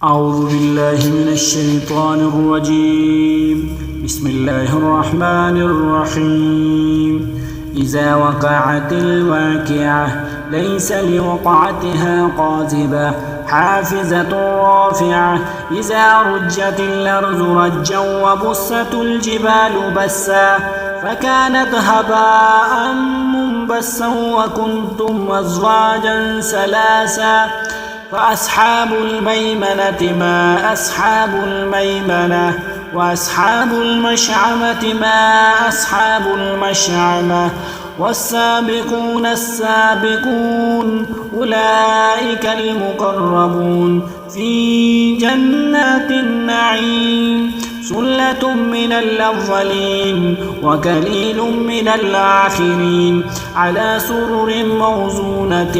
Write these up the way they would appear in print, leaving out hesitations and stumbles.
أعوذ بالله من الشيطان الرجيم. بسم الله الرحمن الرحيم. إذا وقعت الواقعة ليس لوقعتها قاذبة حافظة رافعة. إذا رجت الأرض رجا وبست الجبال بسا فكانت هباء منبثا وكنتم أزواجا ثلاثا. فأصحاب الميمنة ما أصحاب الميمنة وأصحاب المشعمة ما أصحاب المشعمة والسابقون السابقون أولئك المقربون في جنات النعيم. ثلة من الأولين وقليل من الآخرين على سرر موزونة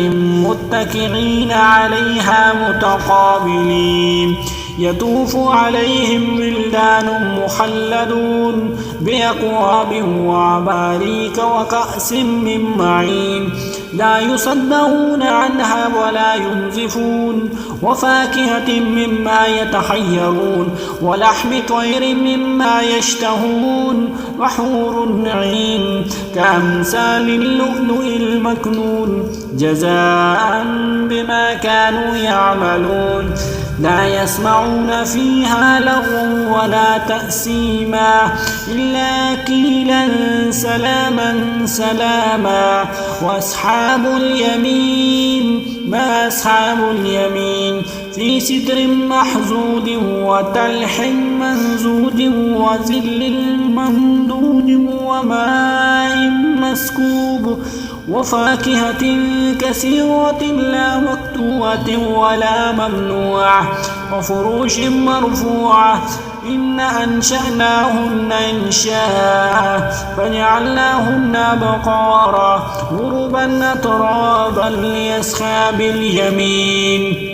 متكئين عليها متقابلين. يطوف عليهم ولدان مخلدون بأكواب وأباريك وكأس من معين لا يصدعون عنها ولا ينزفون. وفاكهة مما يتحيرون ولحم طير مما يشتهون وحور عين كأمثال اللؤلؤ المكنون جزاء بما كانوا يعملون. لا يسمعون فيها لغوا ولا تأثيما إلا قيلا سلاما سلاما. وأصحاب اليمين ما أصحاب اليمين في سدر محزود وتلح منزود وظل ممدود وماء مسكوب وفاكهة كثيرة لا مقطوعة ولا ممنوعة وفروش مرفوعة. إن أنشأناهن إنشاء فجعلناهن بقارا غربا أترابا لأصحاب اليمين.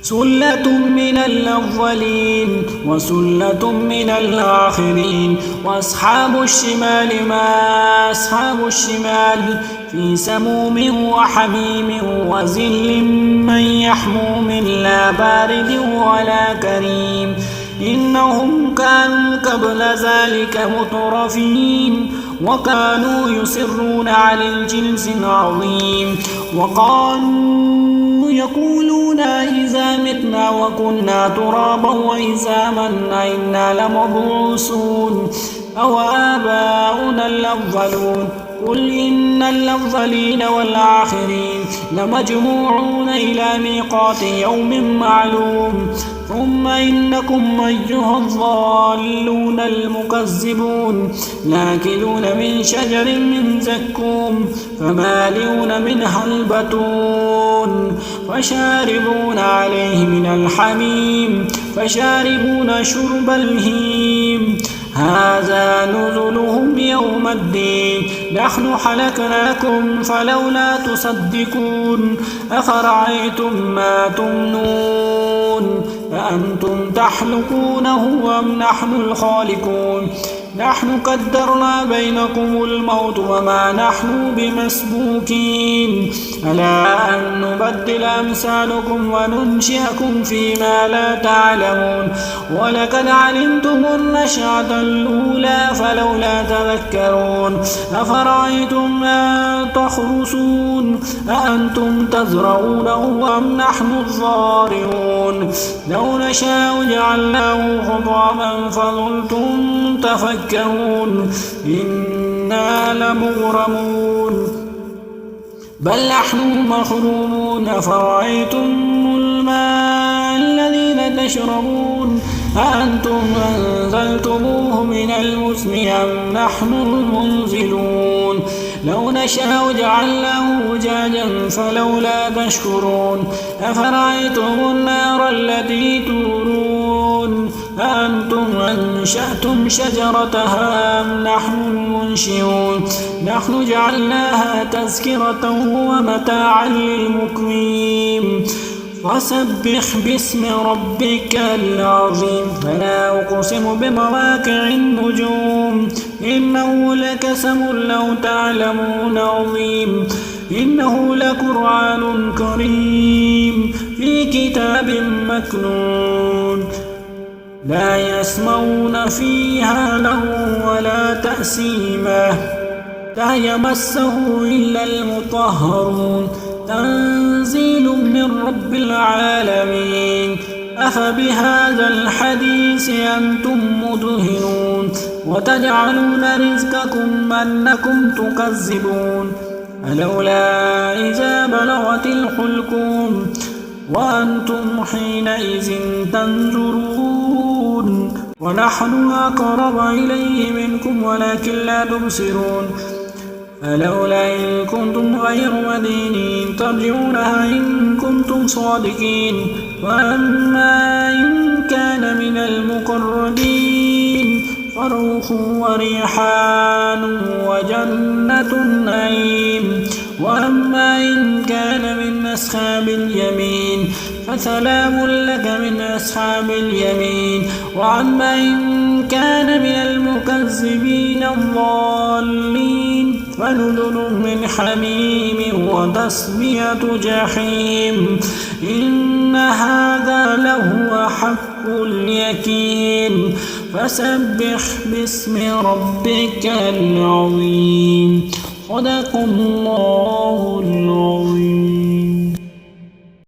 ثلة من الأولين وثلة من الآخرين. وأصحاب الشمال ما أصحاب الشمال في سموم وحميم وظل من يحموم لا بارد ولا كريم. إنهم كانوا قبل ذلك مترفين وكانوا يصرون على الجنس العظيم. وقالوا يقولون إذا متنا وكنا ترابا وعظاما أئنا لمبعوثون أو آباؤنا الأولون. قل إن الأولين والآخرين لمجموعون إلى ميقات يوم معلوم. ثم إنكم أيها الضالون المكذبون لاكلون من شجر من زقوم فمالئون منها البطون فشاربون عليه من الحميم فشاربون شرب الهيم. هذا نزلهم يوم الدين. نحن حلقناكم فلولا تصدقون. أفرأيتم ما تمنون أأنتم تحلقونه أم نحن الخالقون. نحن قدرنا بينكم الموت وما نحن بمسبوكين ألا أن نبدل أمثالكم وننشئكم فيما لا تعلمون. ولقد علمتم النشأة الأولى فلولا تذكرون. أفرأيتم ما تحرثون أأنتم تزرعونه أم نحن الزارعون. لو نشاء جعلناه حطاما فظلتم تفكرون إنا لمغرمون بل نحن محرومون. أفرأيتم الماء الذين تشربون أأنتم أنزلتموه من المزن أم نحن المنزلون. لو نشاء جعلناه أجاجا فلولا تشكرون. أفرأيتم النار التي تورون أأنتم أنشأتم شجرتها أم نحن المنشئون. نحن جعلناها تذكرة ومتاعا للمقوين. فسبح باسم ربك العظيم. فلا أقسم بمواقع النجوم إنه لقسم لو تعلمون عظيم. إنه لقرآن كريم في كتاب مكنون لا يسمعون فيها لغوا ولا تأثيما لا يمسه إلا المطهرون تنزيل من رب العالمين أفبهذا الحديث أنتم مدهنون وتجعلون رزقكم أنكم تكذبون فلولا إذا بلغت الحلقوم وأنتم حينئذ تنظرون ونحن أقرب إليه منكم ولكن لا تبصرون فلولا إن كنتم غير مدينين ترجعونها إن كنتم صادقين وأما إن كان من المقربين فروح وريحان وجنة نعيم وأما إن كان من أصحاب اليمين فسلام لك من أصحاب اليمين وأما إن كان من المكذبين الضالين فنزل من حميم وتصفية جحيم إن هذا لهو حق اليقين فسبح باسم ربك العظيم صدق الله العظيم.